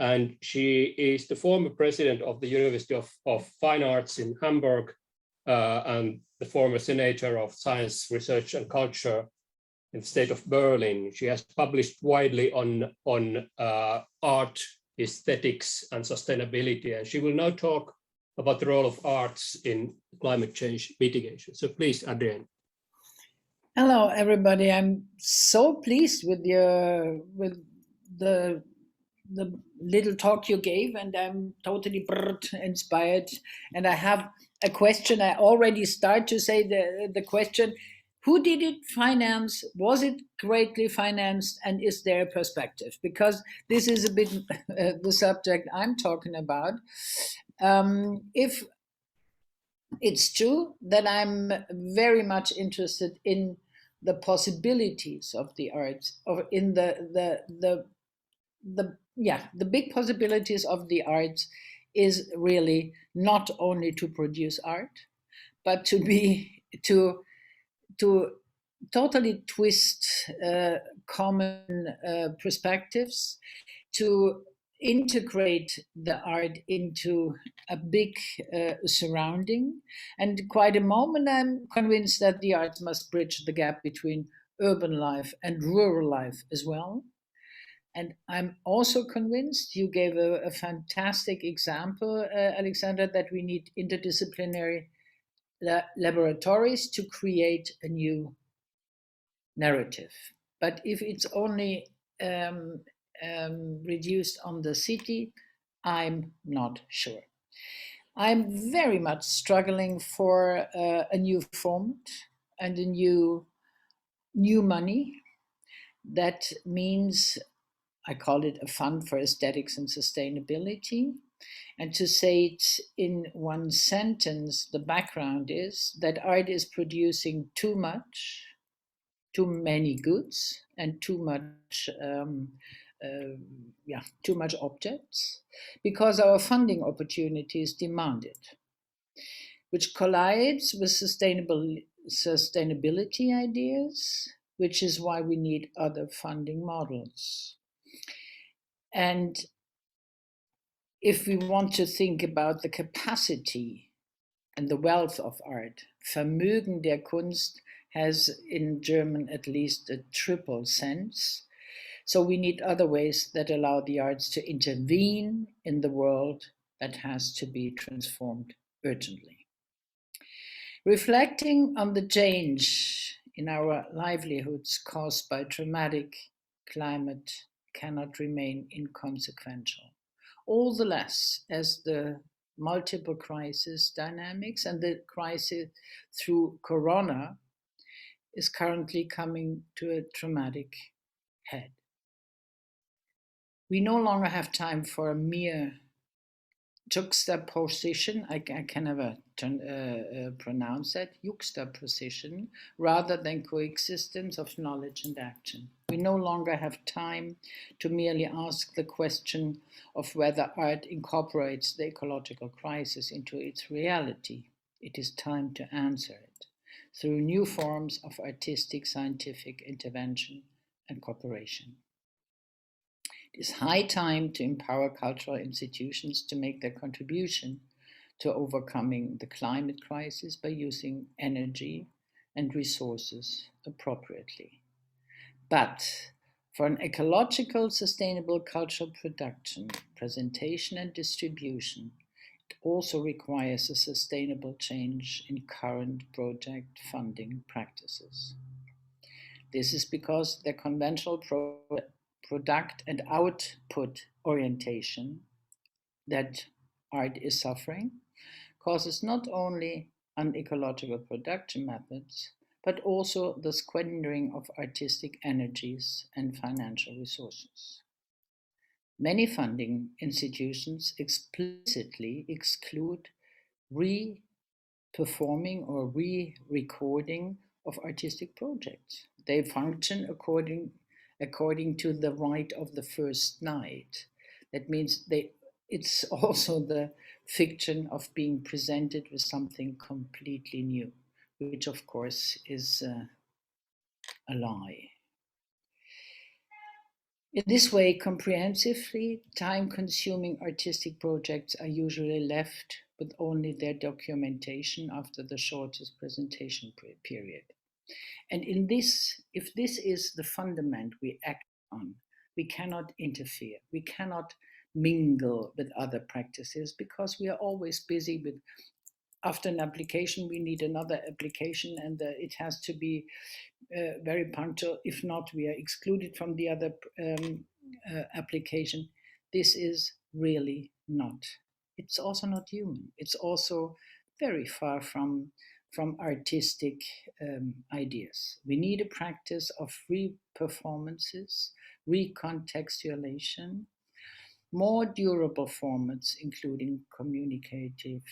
and she is the former president of the University of Fine Arts in Hamburg, and the former senator of Science, Research and Culture in the state of Berlin. She has published widely on art, aesthetics, and sustainability, and she will now talk about the role of arts in climate change mitigation. So please, Adrienne. Hello, everybody. I'm so pleased with the little talk you gave, and I'm totally inspired. And I have a question. I already start to say the question: who did it finance? Was it greatly financed? And is there a perspective? Because this is a bit the subject I'm talking about. If it's true that I'm very much interested in the possibilities of the arts, or in the big possibilities of the arts is really not only to produce art, but to totally twist common perspectives, to integrate the art into a big surrounding. And quite a moment, I'm convinced that the arts must bridge the gap between urban life and rural life as well. And I'm also convinced, you gave a fantastic example, Alexandra, that we need interdisciplinary laboratories to create a new narrative. But if it's only reduced on the city, I'm not sure. I'm very much struggling for a new format and a new money. That means, I call it a fund for aesthetics and sustainability. And to say it in one sentence, the background is that art is producing too many goods, and too much objects, because our funding opportunities demand it, which collides with sustainability ideas, which is why we need other funding models. And if we want to think about the capacity and the wealth of art, Vermögen der Kunst has in German at least a triple sense. So we need other ways that allow the arts to intervene in the world that has to be transformed urgently. Reflecting on the change in our livelihoods caused by dramatic climate cannot remain inconsequential. All the less as the multiple crisis dynamics and the crisis through Corona is currently coming to a dramatic head. We no longer have time for a mere juxtaposition, I can never pronounce that, juxtaposition, rather than coexistence of knowledge and action. We no longer have time to merely ask the question of whether art incorporates the ecological crisis into its reality. It is time to answer it through new forms of artistic scientific intervention and cooperation. It is high time to empower cultural institutions to make their contribution to overcoming the climate crisis by using energy and resources appropriately. But for an ecological, sustainable cultural production, presentation, and distribution, it also requires a sustainable change in current project funding practices. This is because the conventional product and output orientation that art is suffering causes not only unecological production methods, but also the squandering of artistic energies and financial resources. Many funding institutions explicitly exclude re-performing or re-recording of artistic projects. They function according to the right of the first night. That means it's also the fiction of being presented with something completely new, which of course is a lie. In this way, comprehensively time-consuming artistic projects are usually left with only their documentation after the shortest presentation period. And in this, if this is the fundament we act on, we cannot interfere. We cannot mingle with other practices because we are always busy with, after an application, we need another application, and it has to be very punctual. If not, we are excluded from the other application. This is really not. It's also not human. It's also very far from artistic ideas. We need a practice of re-performances, recontextualization, more durable formats, including communicative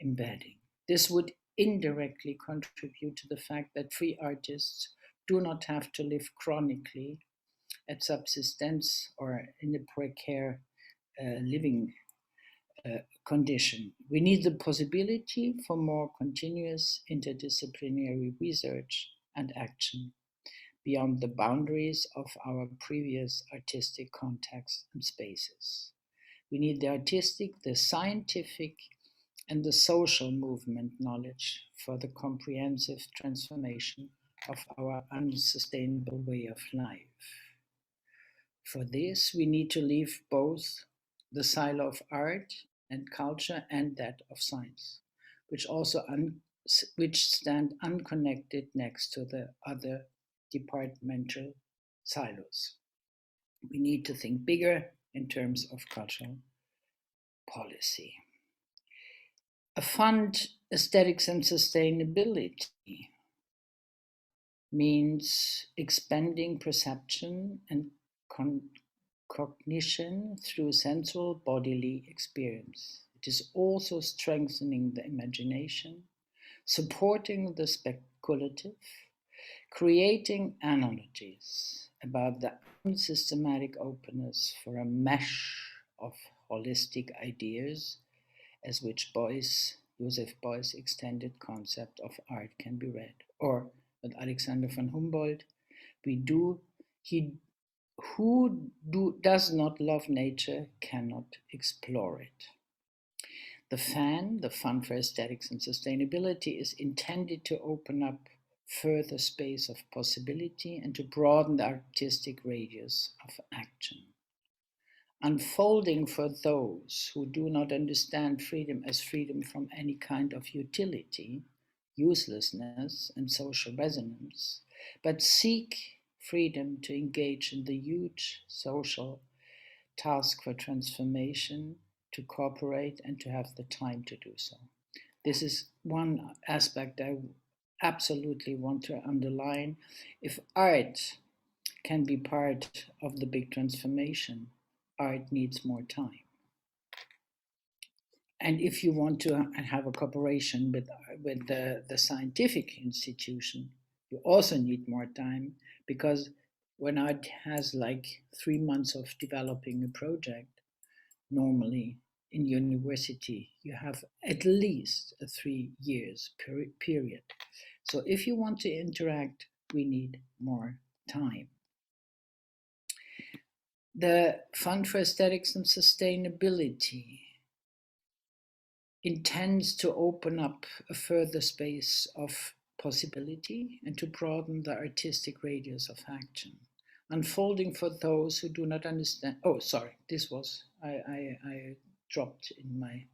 embedding. This would indirectly contribute to the fact that free artists do not have to live chronically at subsistence or in a precarious living condition. We need the possibility for more continuous interdisciplinary research and action beyond the boundaries of our previous artistic contexts and spaces. We need the artistic, the scientific, and the social movement knowledge for the comprehensive transformation of our unsustainable way of life. For this, we need to leave both the silo of art and culture and that of science, which stand unconnected next to the other departmental silos. We need to think bigger in terms of cultural policy. A fund, aesthetics and sustainability, means expanding perception and cognition through sensual bodily experience. It is also strengthening the imagination, supporting the speculative, creating analogies about the unsystematic openness for a mesh of holistic ideas as which Joseph Beuys' extended concept of art can be read. Or with Alexander von Humboldt, who does not love nature cannot explore it. The Fund for Aesthetics and Sustainability, is intended to open up further space of possibility and to broaden the artistic radius of action. Unfolding for those who do not understand freedom as freedom from any kind of utility, uselessness, and social resonance, but seek freedom to engage in the huge social task for transformation, to cooperate, and to have the time to do so. This is one aspect I absolutely want to underline. If art can be part of the big transformation, art needs more time. And if you want to have a cooperation with the scientific institution, you also need more time, because when art has like 3 months of developing a project, normally in university, you have at least a 3 years period. So if you want to interact, we need more time. The Fund for Aesthetics and Sustainability intends to open up a further space of possibility and to broaden the artistic radius of action, unfolding for those who do not understand. Oh, sorry, this was, I dropped in my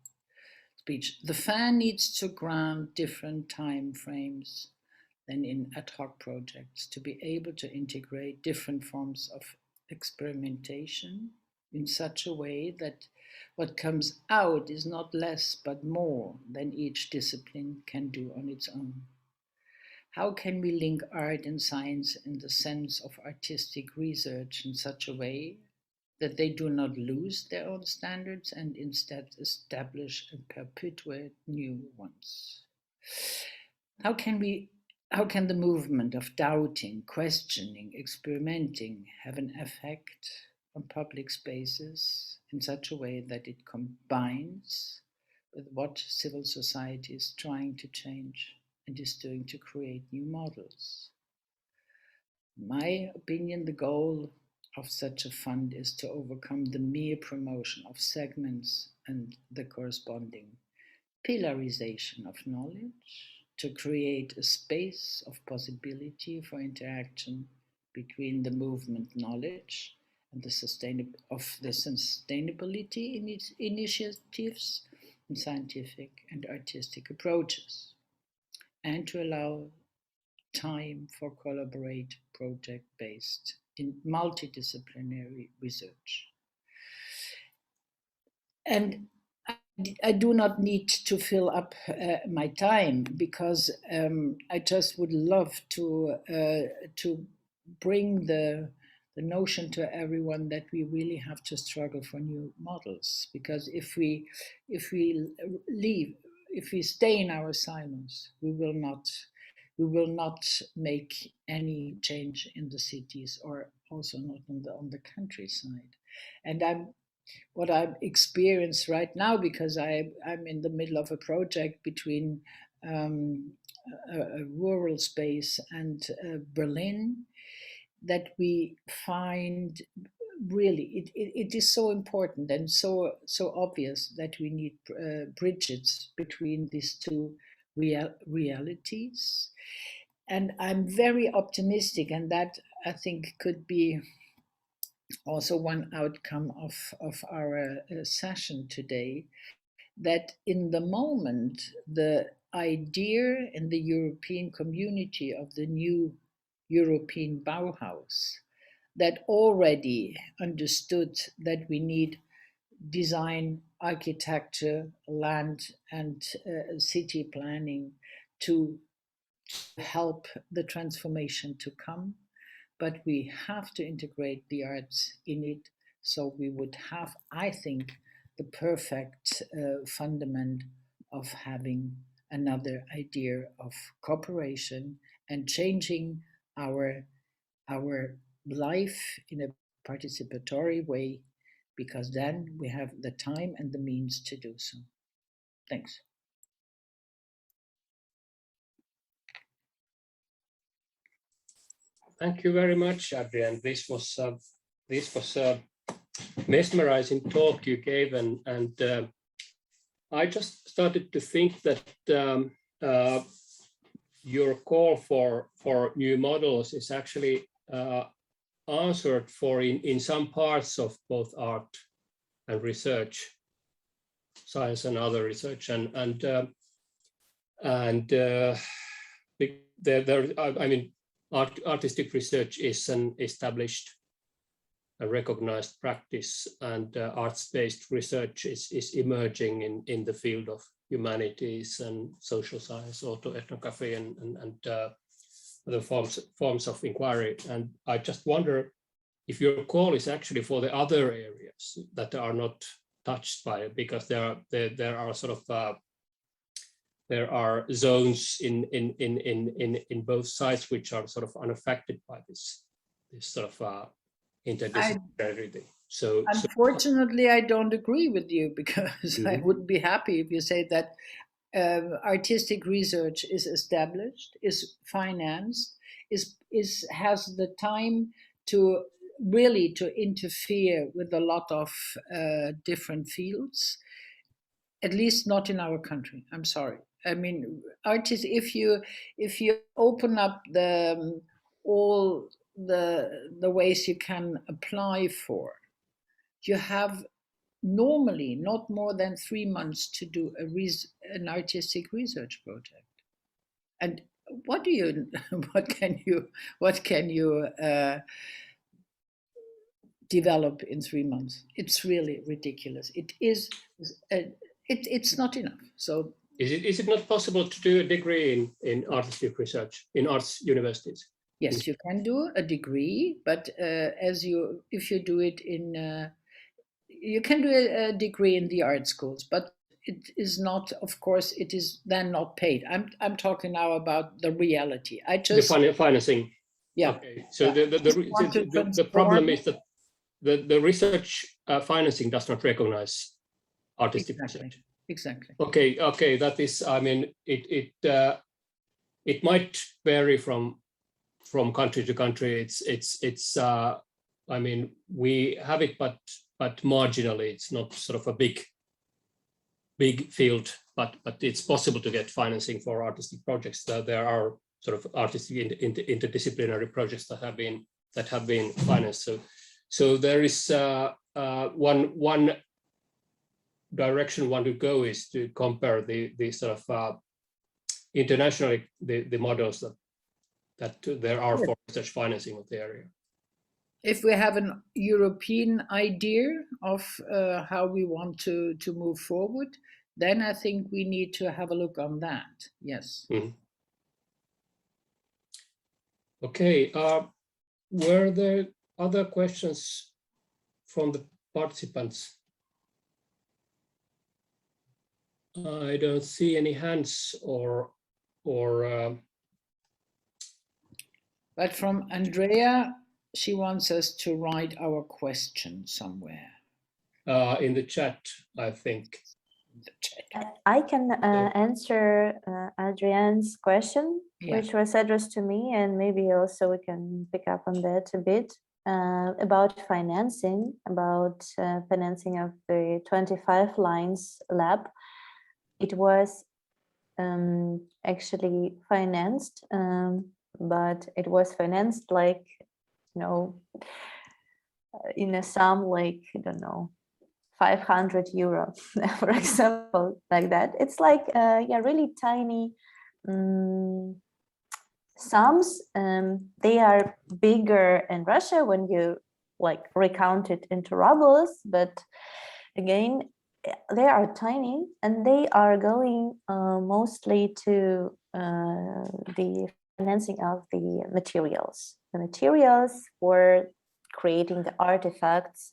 speech. The FAN needs to grant different time frames than in ad hoc projects to be able to integrate different forms of experimentation in such a way that what comes out is not less but more than each discipline can do on its own. How can we link art and science in the sense of artistic research in such a way that they do not lose their own standards and instead establish and perpetuate new ones? How can the movement of doubting, questioning, experimenting have an effect on public spaces in such a way that it combines with what civil society is trying to change and is doing to create new models? In my opinion, the goal of such a fund is to overcome the mere promotion of segments and the corresponding pillarization of knowledge, to create a space of possibility for interaction between the movement knowledge and the sustainability initiatives and scientific and artistic approaches, and to allow time for collaborate project-based in multidisciplinary research. And I do not need to fill up my time, because I just would love to bring the notion to everyone that we really have to struggle for new models. Because if we stay in our silos, we will not make any change in the cities, or also not on the countryside. And what I've experienced right now, because I'm in the middle of a project between a rural space and Berlin, that we find really it is so important and so obvious that we need bridges between these two realities. And I'm very optimistic, and that I think could be also one outcome of our session today, that in the moment the idea in the European community of the new European Bauhaus, that already understood that we need design, architecture, land, and city planning to help the transformation to come, but we have to integrate the arts in it. So we would have, I think, the perfect fundament of having another idea of cooperation and changing our life in a participatory way, because then we have the time and the means to do so. Thanks. Thank you very much, Adrienne. This was a mesmerizing talk you gave, and I just started to think that your call for new models is actually answered for in some parts of both art and research, science and other research, artistic research is an established and recognized practice, and arts-based research is emerging in the field of humanities and social science, autoethnography, and other forms of inquiry. And I just wonder if your call is actually for the other areas that are not touched by it, because there are sort of there are zones in both sides which are sort of unaffected by this sort of interdisciplinarity. So unfortunately, I don't agree with you, because I would be happy if you say that artistic research is established, is financed, has the time to really to interfere with a lot of different fields, at least not in our country. I'm sorry. I mean, artists, if you open up all the ways you can apply for, you have normally not more than 3 months to do an artistic research project. And what can you develop in 3 months? It's really ridiculous. It's not enough. So is it not possible to do a degree in artistic research in arts universities? Yes, you can do a degree, but if you do it in you can do a degree in the art schools, but it is not, of course, it is then not paid. I'm talking now about the reality. The financing. Yeah. Okay. So yeah. The problem is that the research financing does not recognize artistic research. Exactly. Okay. That is. I mean, it might vary from country to country. It's I mean, we have it, but marginally. It's not sort of a big field, but it's possible to get financing for artistic projects. There are sort of artistic interdisciplinary projects that have been financed. So there is one direction one to go is to compare the sort of internationally the models that there are for research financing of the area. If we have an European idea of how we want to move forward, then I think we need to have a look on that. Yes. Mm-hmm. Okay. Were there other questions from the participants? I don't see any hands or. But from Andrea, she wants us to write our question somewhere. In the chat, I think. I can answer Adrienne's question, which was addressed to me, and maybe also we can pick up on that a bit about financing, of the 25 lines lab. It was actually financed, but it was financed like, in a sum like, I don't know, 500 euro, for example, like that. It's like, really tiny sums. They are bigger in Russia when you like recount it into rubles, but again, they are tiny, and they are going mostly to the financing of the materials. The materials for creating the artifacts,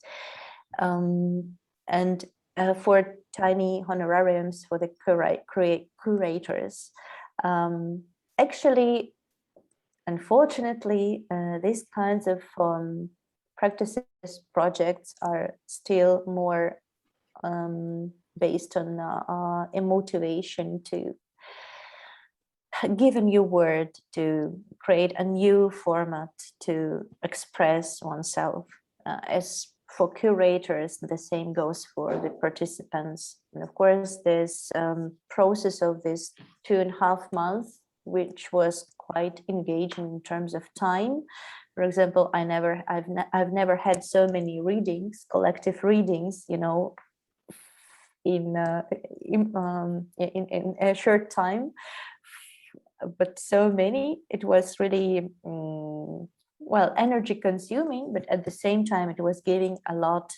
and for tiny honorariums for the curators. Actually, unfortunately, these kinds of practices, projects are still more based on a motivation to give a new word, to create a new format to express oneself. As for curators, the same goes for the participants. And of course, this process of this 2.5 months, which was quite engaging in terms of time. For example, I've never had so many readings, collective readings, in a short time, but so many. It was really energy consuming, but at the same time it was giving a lot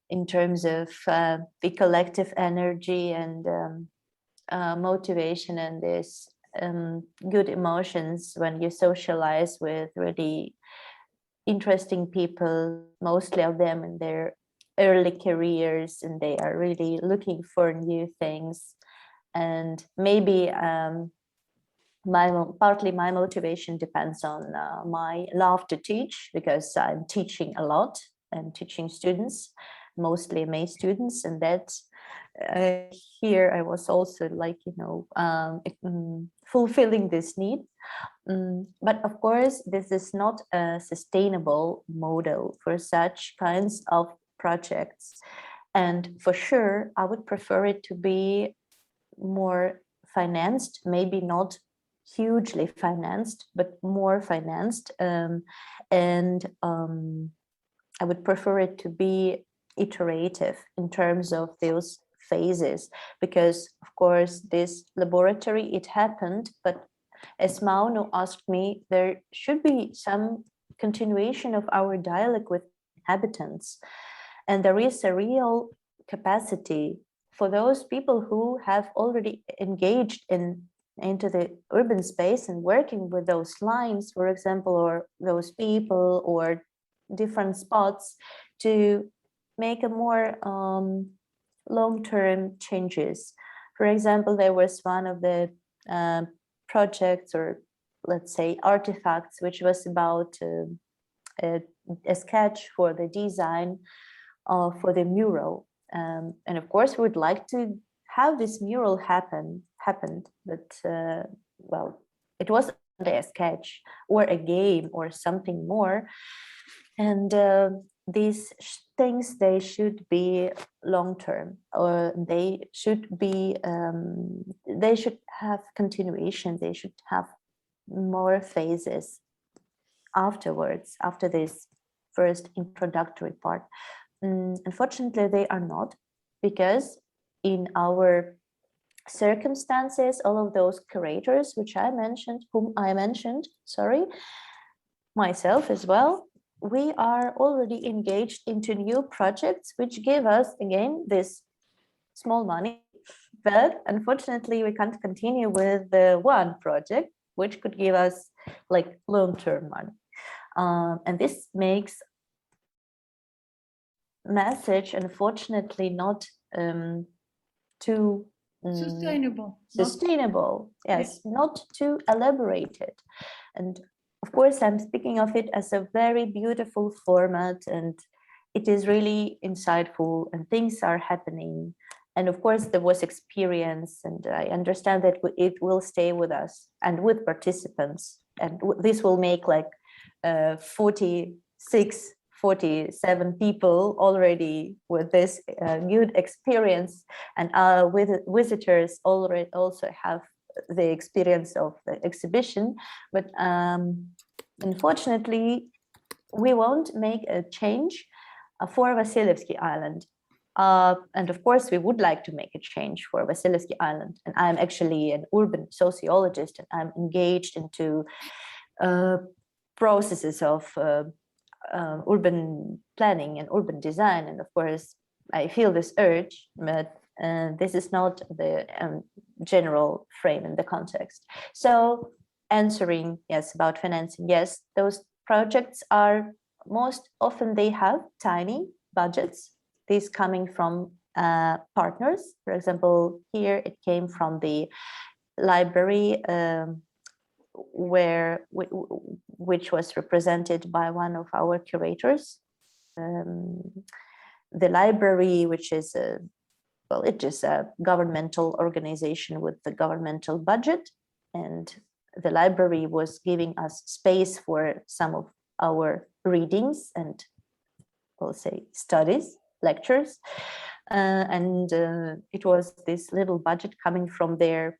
in terms of the collective energy and motivation, and this good emotions when you socialize with really interesting people, mostly of them in their early careers, and they are really looking for new things. And maybe partly my motivation depends on my love to teach, because I'm teaching a lot and teaching students, mostly MA students, and that here I was also like, fulfilling this need. But of course, this is not a sustainable model for such kinds of projects. And for sure, I would prefer it to be more financed, maybe not hugely financed, but more financed. And I would prefer it to be iterative in terms of those phases, because of course this laboratory, it happened, but as Mauno asked me, there should be some continuation of our dialogue with inhabitants, and there is a real capacity for those people who have already engaged into the urban space and working with those lines, for example, or those people or different spots, to make a more long-term changes. For example, there was one of the projects, or let's say artifacts, which was about a sketch for the design for the mural. And of course, we would like to have this mural happened, but well, it was a sketch or a game or something more. And these things, they should be long-term, or they should have continuation. They should have more phases afterwards, after this first introductory part. Unfortunately, they are not, because in our circumstances, all of those curators whom I mentioned, myself as well, we are already engaged into new projects which give us again this small money, but unfortunately we can't continue with the one project which could give us like long-term money, and this makes message unfortunately not too sustainable. Yes, not too elaborated. And of course, I'm speaking of it as a very beautiful format, and it is really insightful, and things are happening. And of course, there was experience, and I understand that it will stay with us and with participants. And this will make like 46, 47 people already with this good experience, and with visitors already also have the experience of the exhibition. But unfortunately, we won't make a change for Vasilievsky Island. And of course, we would like to make a change for Vasilievsky Island. And I'm actually an urban sociologist, and I'm engaged into processes of urban planning and urban design. And of course, I feel this urge, but this is not the general frame in the context. So answering, yes, about financing, yes, those projects are most often, they have tiny budgets. These coming from partners. For example, here it came from the library which was represented by one of our curators. The library, which is it is a governmental organization with the governmental budget, and the library was giving us space for some of our readings and, we'll say, studies, lectures, and it was this little budget coming from their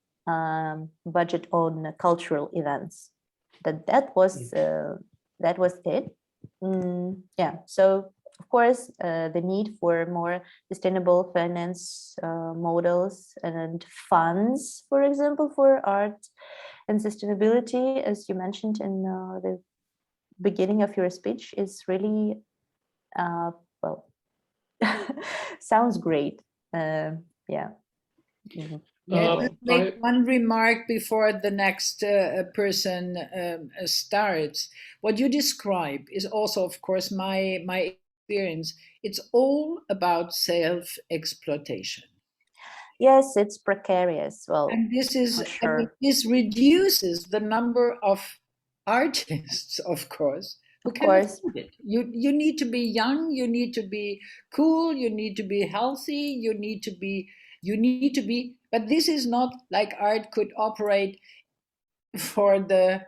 budget on cultural events. That was it. Yeah. So of course, the need for more sustainable finance models and funds, for example, for art and sustainability, as you mentioned in the beginning of your speech, is really well. Sounds great. Yeah. Mm-hmm. Let's make one remark before the next person starts. What you describe is also, of course, my experience. It's all about self-exploitation. Yes, it's precarious. Well, and this is, sure. I mean, this reduces the number of artists, of course. Who can afford it. You need to be young, you need to be cool, you need to be healthy, you need to be, but this is not like art could operate for the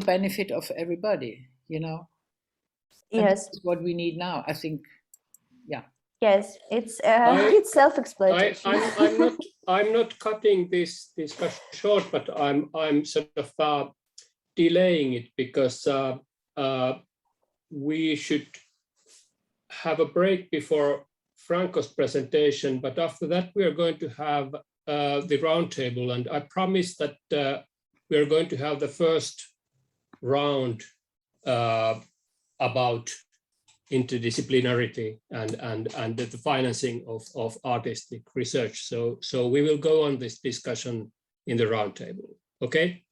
benefit of everybody, you know. Yes. That's what we need now, I think. Yeah. Yes, it's it's self-exploitation. I'm not cutting this discussion short, but I'm sort of delaying it because we should have a break before Franco's presentation, but after that we are going to have the roundtable, and I promise that we are going to have the first round about interdisciplinarity and the financing of artistic research. So we will go on this discussion in the roundtable. Okay.